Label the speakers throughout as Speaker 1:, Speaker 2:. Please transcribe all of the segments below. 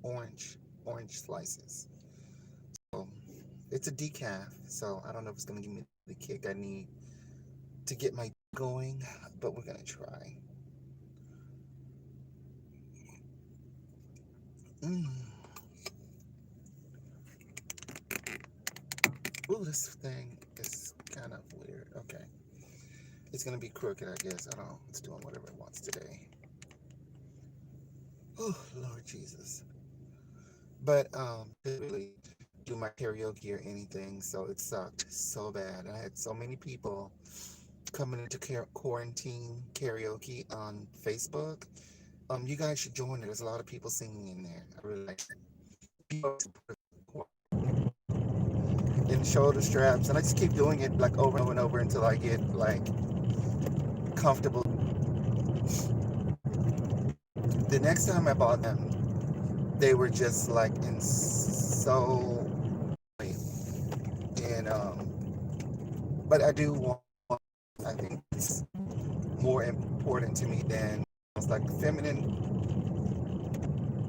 Speaker 1: orange, orange slices. So it's a decaf, so I don't know if it's gonna give me the kick I need to get my going, but we're gonna try. Mm. Ooh, this thing is kind of weird. Okay, it's gonna be crooked, I guess. I don't know. It's doing whatever it wants today. Oh, Lord Jesus. But didn't really do my karaoke or anything, so it sucked so bad. I had so many people coming into quarantine karaoke on Facebook. You guys should join it. There's a lot of people singing in there. I really like it. People in shoulder straps, and I just keep doing it like over and over until I get like comfortable. The next time I bought them, they were just like in so, and but I do want. I think it's more important to me than it's like feminine,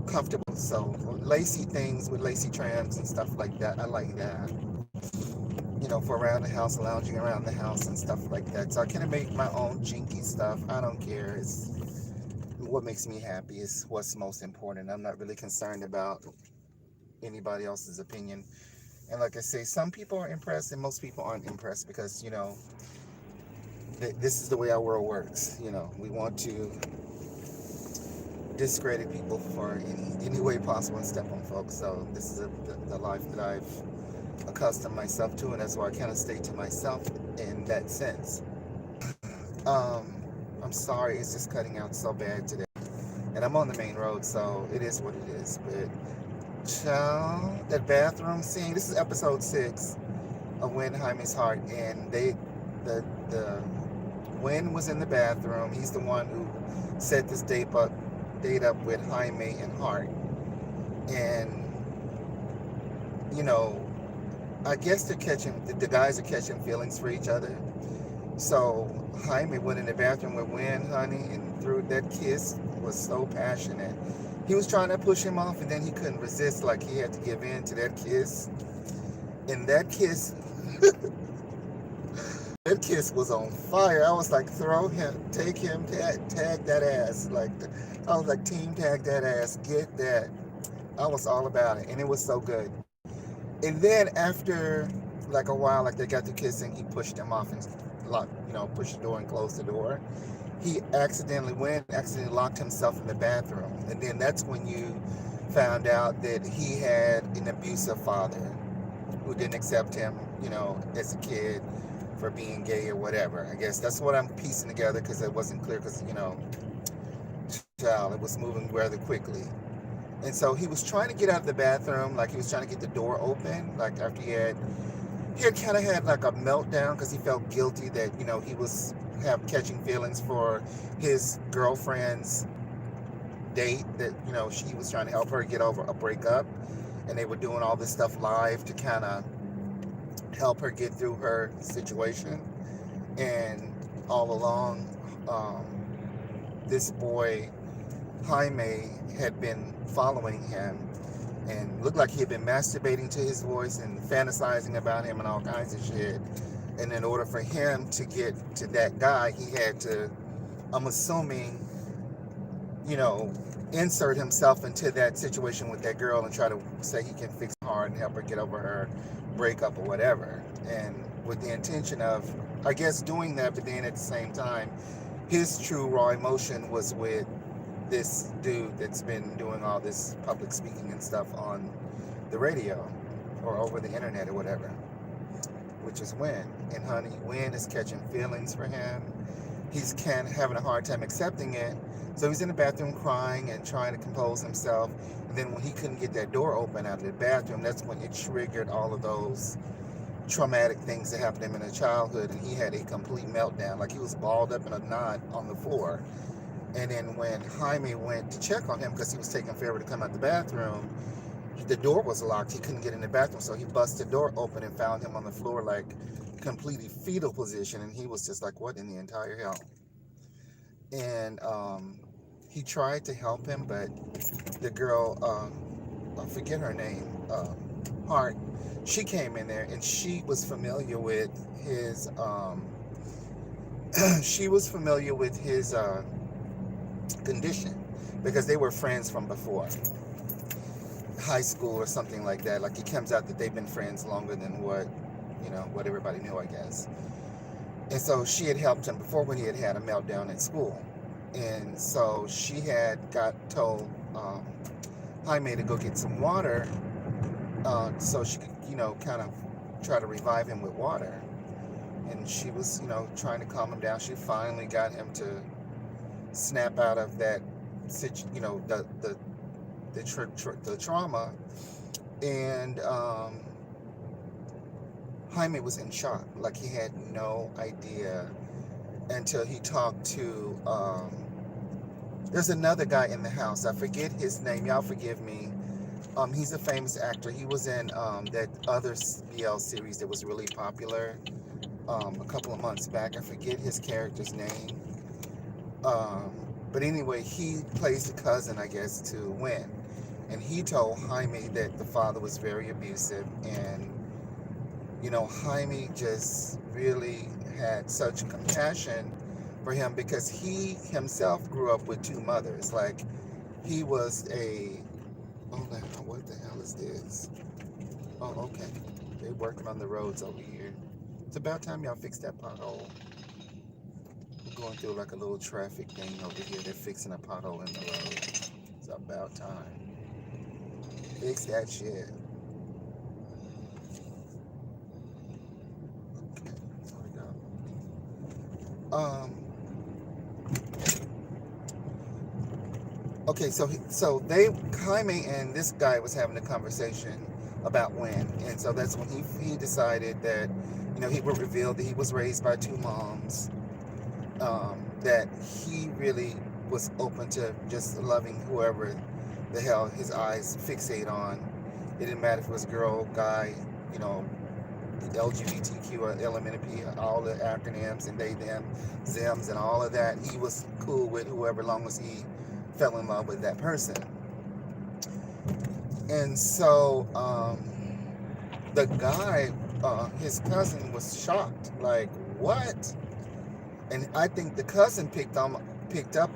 Speaker 1: comfortable. So lacy things with lacy trams and stuff like that. I like that. For around the house, lounging around the house and stuff like that. So I can make my own jinky stuff. I don't care. It's what makes me happy is what's most important. I'm not really concerned about anybody else's opinion. And like I say, some people are impressed and most people aren't impressed because, this is the way our world works. We want to discredit people for any way possible and step on folks. So this is the life that I've accustomed myself to, and that's why I kind of stay to myself in that sense. Um, I'm sorry, it's just cutting out so bad today. And I'm on the main road, so it is what it is. But, child, that bathroom scene, this is episode 6 of When Jaime's Heart, and the Win was in the bathroom. He's the one who set this date up with Jaime and Hart. And, you know, I guess the guys are catching feelings for each other. So Jaime went in the bathroom with Win, honey, and threw that kiss was so passionate. He was trying to push him off, and then he couldn't resist. Like he had to give in to that kiss. And that kiss, that kiss was on fire. I was like, throw him, take him, tag that ass. I was like, team tag that ass, get that. I was all about it, and it was so good. And then after like a while, like they got to kissing, he pushed him off and pushed the door and closed the door. He accidentally locked himself in the bathroom. And then that's when you found out that he had an abusive father who didn't accept him, as a kid for being gay or whatever. I guess that's what I'm piecing together because it wasn't clear because, child, it was moving rather quickly. And so he was trying to get out of the bathroom, like he was trying to get the door open, like after he had kind of had like a meltdown because he felt guilty that, he was catching feelings for his girlfriend's date that, she was trying to help her get over a breakup. And they were doing all this stuff live to kind of help her get through her situation. And all along, this boy, Jaime, had been following him and looked like he had been masturbating to his voice and fantasizing about him and all kinds of shit. And in order for him to get to that guy, he had to, I'm assuming, insert himself into that situation with that girl and try to say he can fix her heart and help her get over her breakup or whatever. And with the intention of, I guess, doing that, but then at the same time, his true raw emotion was with this dude that's been doing all this public speaking and stuff on the radio or over the internet or whatever, which is Win. And honey, Win is catching feelings for him. He's having a hard time accepting it. So he's in the bathroom crying and trying to compose himself. And then when he couldn't get that door open out of the bathroom, that's when it triggered all of those traumatic things that happened to him in his childhood. And he had a complete meltdown. Like he was balled up in a knot on the floor. And then when Jaime went to check on him because he was taking forever to come out the bathroom, the door was locked. He couldn't get in the bathroom. So he busted the door open and found him on the floor like completely fetal position. And he was just like, what in the entire hell? And he tried to help him, but the girl I forget her name, Hart. She came in there and she was familiar with his she was familiar with his condition because they were friends from before high school or something like that. Like it comes out that they've been friends longer than what everybody knew, I guess. And so she had helped him before when he had had a meltdown at school. And so she had got told Jaime to go get some water so she could, kind of try to revive him with water. And she was, trying to calm him down. She finally got him to snap out of that, the trauma. And Jaime was in shock, like he had no idea until he talked to. There's another guy in the house. I forget his name. Y'all forgive me. He's a famous actor. He was in that other BL series that was really popular a couple of months back. I forget his character's name. But anyway, he plays the cousin, I guess, to Win. And he told Jaime that the father was very abusive. And, Jaime just really had such compassion for him because he himself grew up with two mothers. Like, he was what the hell is this? Oh, okay. They're working on the roads over here. It's about time y'all fix that pothole. We're going through like a little traffic thing over here. They're fixing a pothole in the road. It's about time. Fix that shit. Okay, there we go. Okay, so Jaime and this guy was having a conversation about Win, and so that's when he decided that, he would reveal that he was raised by two moms, that he really was open to just loving whoever the hell his eyes fixate on. It didn't matter if it was girl, guy, LGBTQ or LMNP, all the acronyms and they, them, Zims and all of that. He was cool with whoever, long as he fell in love with that person. And so the guy, his cousin, was shocked, like, what? And I think the cousin picked up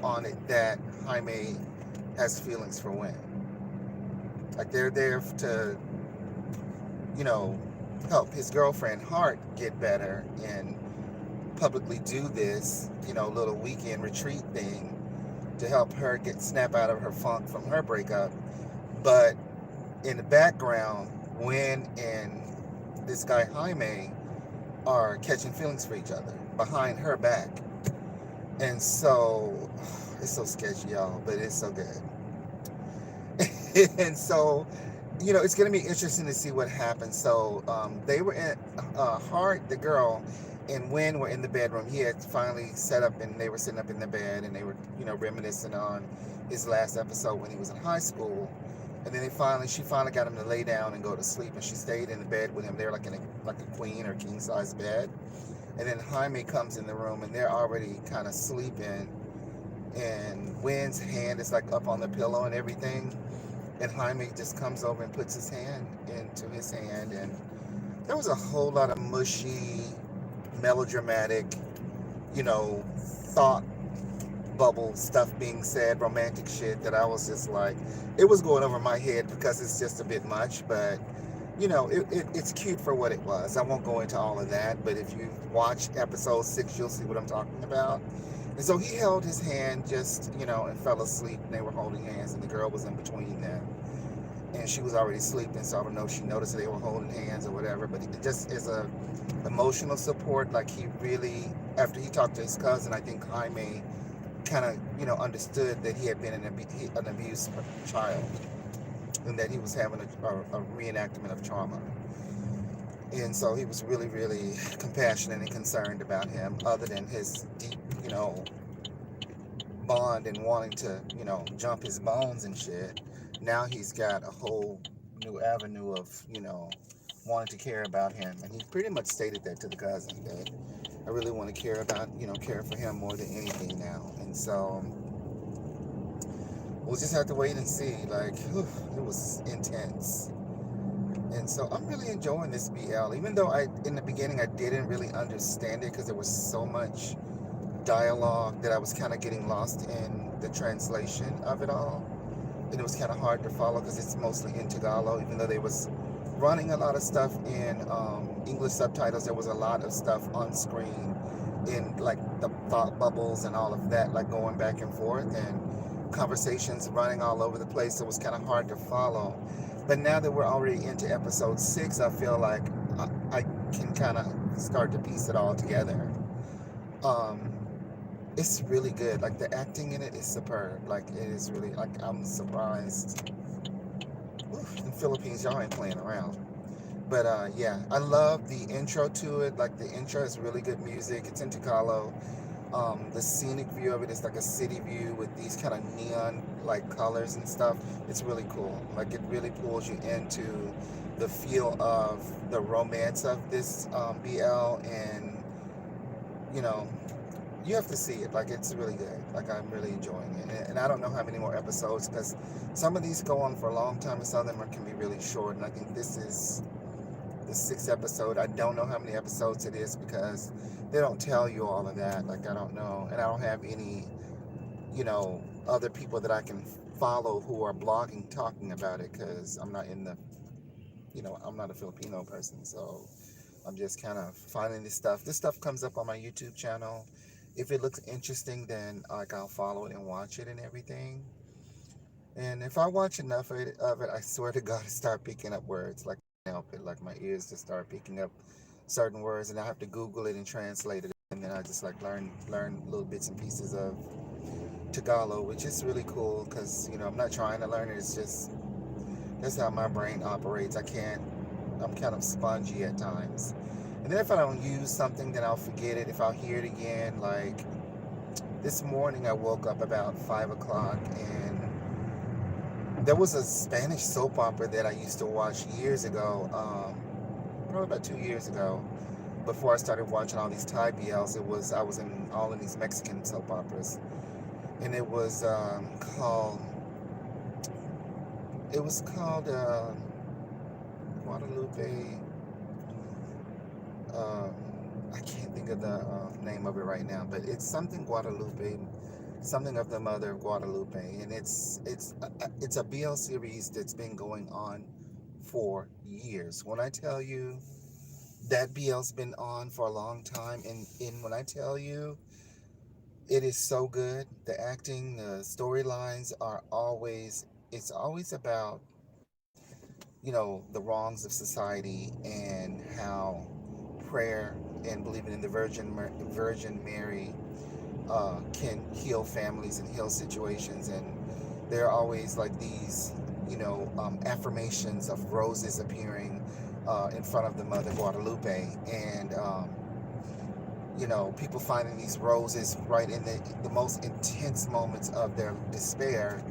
Speaker 1: on it that Jaime has feelings for Win. Like, they're there to, help his girlfriend Hart get better and publicly do this, little weekend retreat thing to help her snap out of her funk from her breakup. But in the background, Win and this guy Jaime are catching feelings for each other behind her back. And so it's so sketchy, y'all, but it's so good. And so, it's going to be interesting to see what happens. So they were in Hart, the girl, and Win were in the bedroom. He had finally set up, and they were sitting up in the bed, and they were, reminiscing on his last episode when he was in high school. And then she finally got him to lay down and go to sleep, and she stayed in the bed with him. They're like in a queen or king size bed. And then Jaime comes in the room, and they're already kind of sleeping. And Win's hand is like up on the pillow and everything. And Jaime just comes over and puts his hand into his hand, and there was a whole lot of mushy, melodramatic, thought bubble stuff being said, romantic shit that I was just like, it was going over my head because it's just a bit much, but it's cute for what it was. I won't go into all of that, but if you watch episode 6, you'll see what I'm talking about. And so he held his hand just, and fell asleep, and they were holding hands, and the girl was in between them. And she was already sleeping, so I don't know if she noticed they were holding hands or whatever, but it just is a emotional support. Like, he really, after he talked to his cousin, I think Jaime kind of, understood that he had been an abused child, and that he was having a reenactment of trauma. And so he was really, really compassionate and concerned about him, other than his deep, bond and wanting to, jump his bones and shit. Now he's got a whole new avenue of, wanting to care about him. And he pretty much stated that to the cousin, that I really want to care for him more than anything now. And so we'll just have to wait and see. Like, whew, it was intense. And so I'm really enjoying this BL, even though in the beginning, I didn't really understand it because there was so much dialogue that I was kind of getting lost in the translation of it all. And it was kind of hard to follow because it's mostly in Tagalog, even though they was running a lot of stuff in English subtitles. There was a lot of stuff on screen in like the thought bubbles and all of that, like going back and forth, and conversations running all over the place. So it was kind of hard to follow. But now that we're already into episode 6, I feel like I can kind of start to piece it all together. Um, it's really good. Like the acting in it is superb. Like it is really, like, I'm surprised. Oof, in the Philippines, y'all ain't playing around. But yeah, I love the intro to it. Like the intro is really good music. It's in Tagalog. The scenic view of it is like a city view with these kind of neon like colors and stuff. It's really cool. Like it really pulls you into the feel of the romance of this BL, and you know, you have to see it. Like it's really good. Like I'm really enjoying it, and I don't know how many more episodes because some of these go on for a long time and some of them can be really short. And I think this is the 6th episode. I don't know how many episodes it is because they don't tell you all of that. Like I don't know, and I don't have any, other people that I can follow who are blogging talking about it because I'm not in the, I'm not a Filipino person, so I'm just kind of finding this stuff. This stuff comes up on my YouTube channel. If it looks interesting, then like I'll follow it and watch it and everything. And if I watch enough of it, I swear to God, I start picking up words. Like I can't help it. Like my ears just start picking up certain words, and I have to Google it and translate it. And then I just like learn little bits and pieces of Tagalog, which is really cool because I'm not trying to learn it. It's just that's how my brain operates. I can't. I'm kind of spongy at times. And then if I don't use something, then I'll forget it. If I'll hear it again, like this morning, I woke up about 5 o'clock and there was a Spanish soap opera that I used to watch years ago, probably about 2 years ago. Before I started watching all these Thai BLs, I was in all of these Mexican soap operas, and it was called Guadalupe. Um, I can't think of the name of it right now, but it's something Guadalupe, something of the Mother of Guadalupe, and it's a BL series that's been going on for years. When I tell you that BL's been on for a long time, and when I tell you it is so good, the acting, the storylines are always it's always about the wrongs of society and how prayer and believing in the Virgin Mary can heal families and heal situations. And there are always like these, affirmations of roses appearing in front of the Mother Guadalupe, and people finding these roses right in the most intense moments of their despair.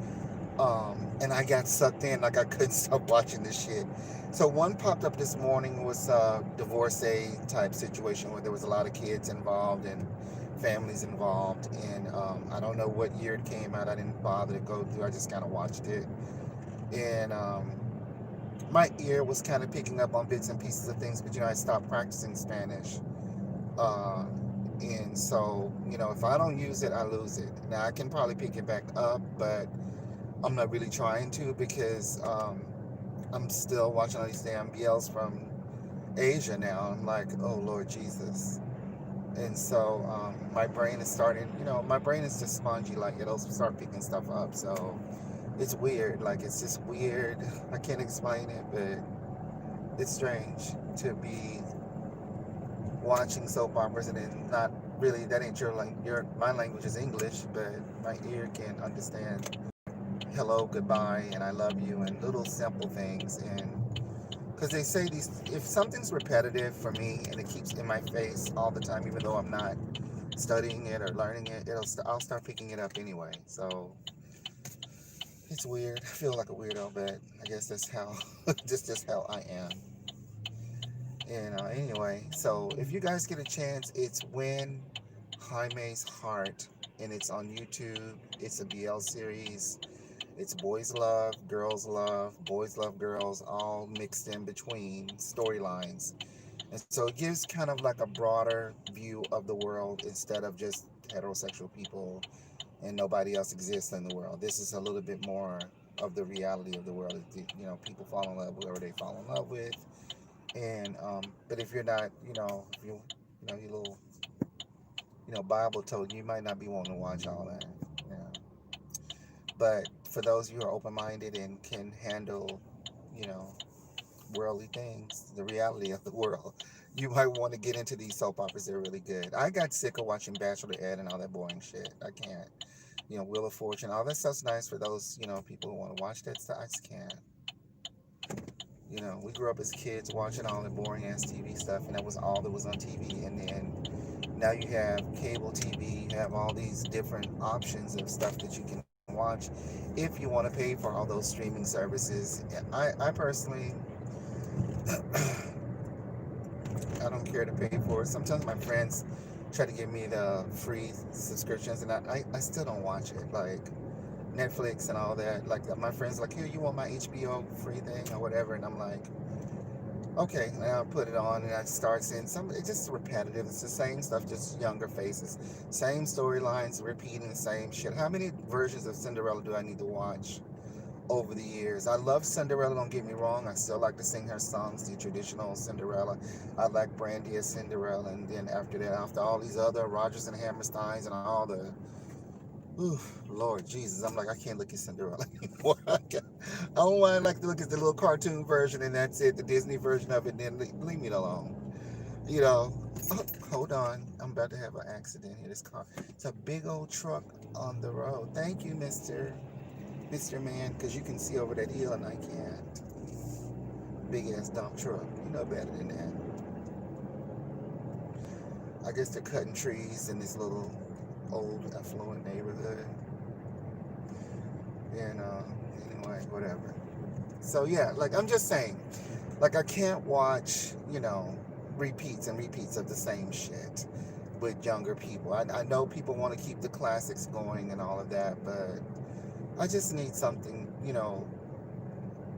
Speaker 1: And I got sucked in, like I couldn't stop watching this shit. So one popped up this morning was a divorcee type situation where there was a lot of kids involved and families involved. And I don't know what year it came out. I didn't bother to go through. I just kind of watched it. And my ear was kind of picking up on bits and pieces of things, but I stopped practicing Spanish. And so, if I don't use it, I lose it. Now I can probably pick it back up, but I'm not really trying to because I'm still watching all these damn BLs from Asia now. I'm like, oh Lord Jesus. And so my brain is starting, my brain is just spongy, like it'll start picking stuff up. So it's weird. Like it's just weird. I can't explain it, but it's strange to be watching soap operas and then not really, that ain't my language is English, but my ear can understand hello, goodbye, and I love you, and little simple things. And because they say if something's repetitive for me and it keeps in my face all the time, even though I'm not studying it or learning it, I'll start picking it up anyway. So it's weird. I feel like a weirdo, but I guess that's how just how I am. And anyway, so if you guys get a chance, it's Win Jaime's Heart, and it's on YouTube. It's a BL series. It's boys love girls, all mixed in between storylines. And so it gives kind of like a broader view of the world instead of just heterosexual people and nobody else exists in the world. This is a little bit more of the reality of the world. People fall in love with whoever they fall in love with. And but if you're not, your little, Bible told you, you might not be wanting to watch all that. Yeah. But for those of you who are open-minded and can handle, you know, worldly things, the reality of the world, you might want to get into these soap operas. They're really good. I got sick of watching Bachelor Ed and all that boring shit. I can't. Wheel of Fortune, all that stuff's nice for those, people who want to watch that stuff. I just can't. We grew up as kids watching all the boring ass TV stuff, and that was all that was on TV. And then now you have cable TV, you have all these different options of stuff that you can watch if you want to pay for all those streaming services. I personally, I don't care to pay for it. Sometimes my friends try to give me the free subscriptions, and I still don't watch it. Like Netflix and all that. Like my friends are like, here, you want my HBO free thing or whatever? And I'm like, okay, and I'll put it on and I start seeing some. It's just repetitive. It's the same stuff, just younger faces, same storylines, repeating the same shit. How many versions of Cinderella do I need to watch over the years? I love Cinderella, don't get me wrong. I still like to sing her songs, the traditional Cinderella. I like Brandy as Cinderella, and then after that, after all these other Rodgers and Hammersteins and all the, ooh, Lord Jesus, I'm like, I can't look at Cinderella anymore. I don't want to like to look at the little cartoon version and that's it, the Disney version of it, and then leave me alone. You know, oh, hold on, I'm about to have an accident here. This car, it's a big old truck on the road. Thank you, Mr. Man, because you can see over that hill and I can't. Big ass dump truck. You know better than that. I guess they're cutting trees in this little old affluent neighborhood. And anyway, whatever. So yeah, like I'm just saying, like I can't watch, repeats and repeats of the same shit with younger people. I know people want to keep the classics going and all of that, but I just need something,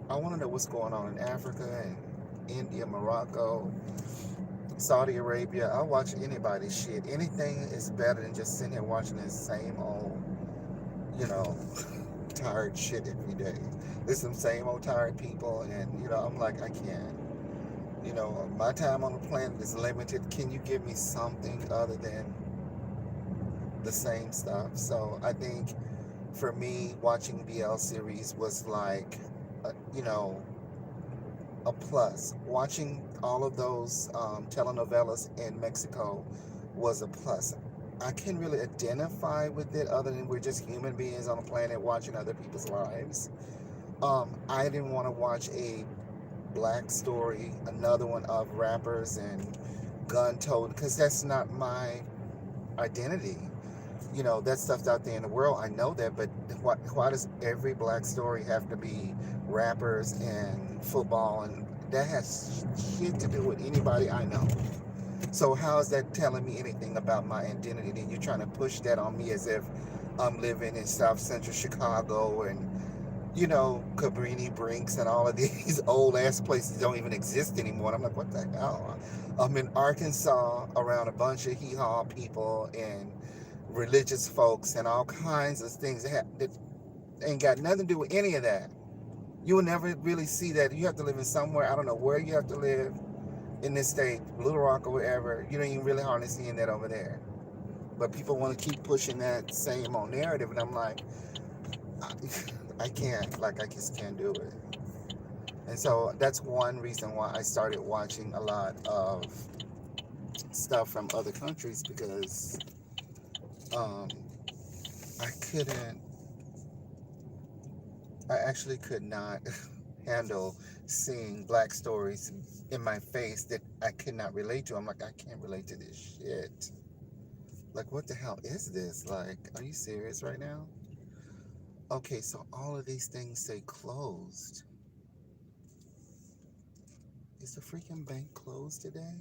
Speaker 1: I want to know what's going on in Africa and India, Morocco, Saudi Arabia. I'll watch anybody's shit. Anything is better than just sitting here watching this same old, you know, tired shit every day. There's some same old tired people, and I'm like, I can't. My time on the planet is limited. Can you give me something other than the same stuff? So I think for me, watching BL series was like, you know, a plus. Watching all of those telenovelas in Mexico was a plus. I can really identify with it other than we're just human beings on a planet watching other people's lives. I didn't want to watch a black story, another one of rappers and gun toting, because that's not my identity. That stuff's out there in the world. I know that, but why does every black story have to be rappers and football? And that has shit to do with anybody I know. So how is that telling me anything about my identity? And you're trying to push that on me as if I'm living in South Central Chicago and Cabrini Brinks and all of these old ass places don't even exist anymore. And I'm like, what the hell? I'm in Arkansas around a bunch of hee-haw people and religious folks and all kinds of things that ain't got nothing to do with any of that. You will never really see that. You have to live in somewhere, I don't know where you have to live in this state, Little Rock or wherever. You don't even really hardly seeing that over there. But people want to keep pushing that same old narrative, and I'm like, I can't. Like, I just can't do it. And so that's one reason why I started watching a lot of stuff from other countries, because I actually could not handle seeing black stories in my face that I could not relate to. I'm like, I can't relate to this shit. Like, what the hell is this? Like, are you serious right now? Okay, so all of these things say closed. Is the freaking bank closed today?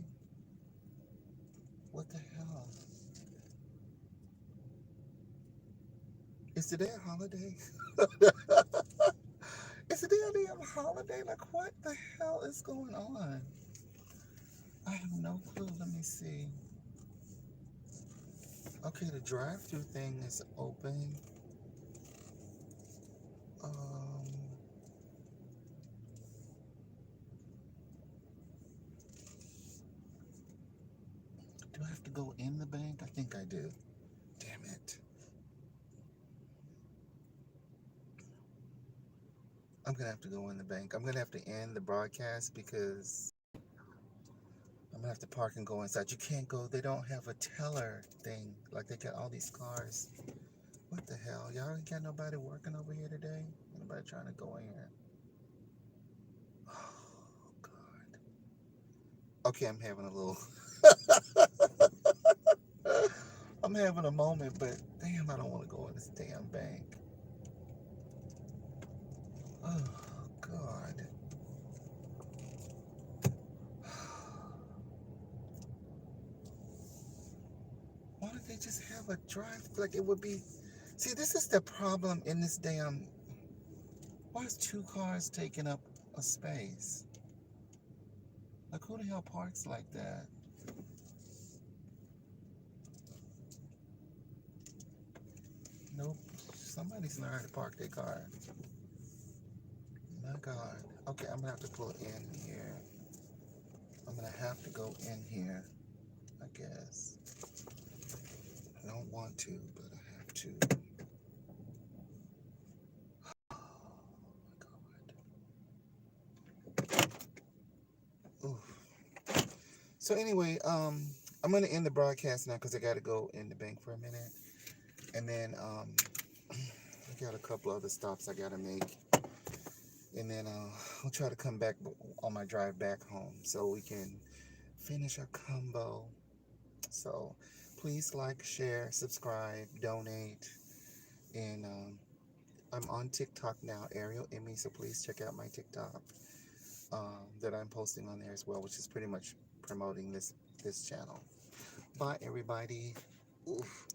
Speaker 1: What the hell? Is today a holiday? Is today a damn holiday? Like, what the hell is going on? I have no clue. Let me see. Okay, the drive-through thing is open. Um, do I have to go in the bank? I think I do. Damn it. I'm gonna have to go in the bank. I'm gonna have to end the broadcast because I'm gonna have to park and go inside. You can't go. They don't have a teller thing. Like they got all these cars. What the hell? Y'all ain't got nobody working over here today? Nobody trying to go in here? Oh God. Okay, I'm having a little. I'm having a moment, but damn, I don't want to go in this damn bank. Oh God. Why don't they just have a drive? Like it would be. See, this is the problem in this damn. Why is two cars taking up a space? Like who the hell parks like that? Nope. Somebody's learned to park their car. My God. Okay, I'm gonna have to pull in here. I'm gonna have to go in here, I guess. I don't want to, but I have to. Oh my God. Oof. So anyway, I'm gonna end the broadcast now because I gotta go in the bank for a minute, and then I got a couple other stops I gotta make, and then I'll try to come back on my drive back home so we can finish our combo. So please like, share, subscribe, donate, and I'm on TikTok now, Ariel Emmy, so please check out my TikTok that I'm posting on there as well, which is pretty much promoting this channel. Bye, everybody. Oof.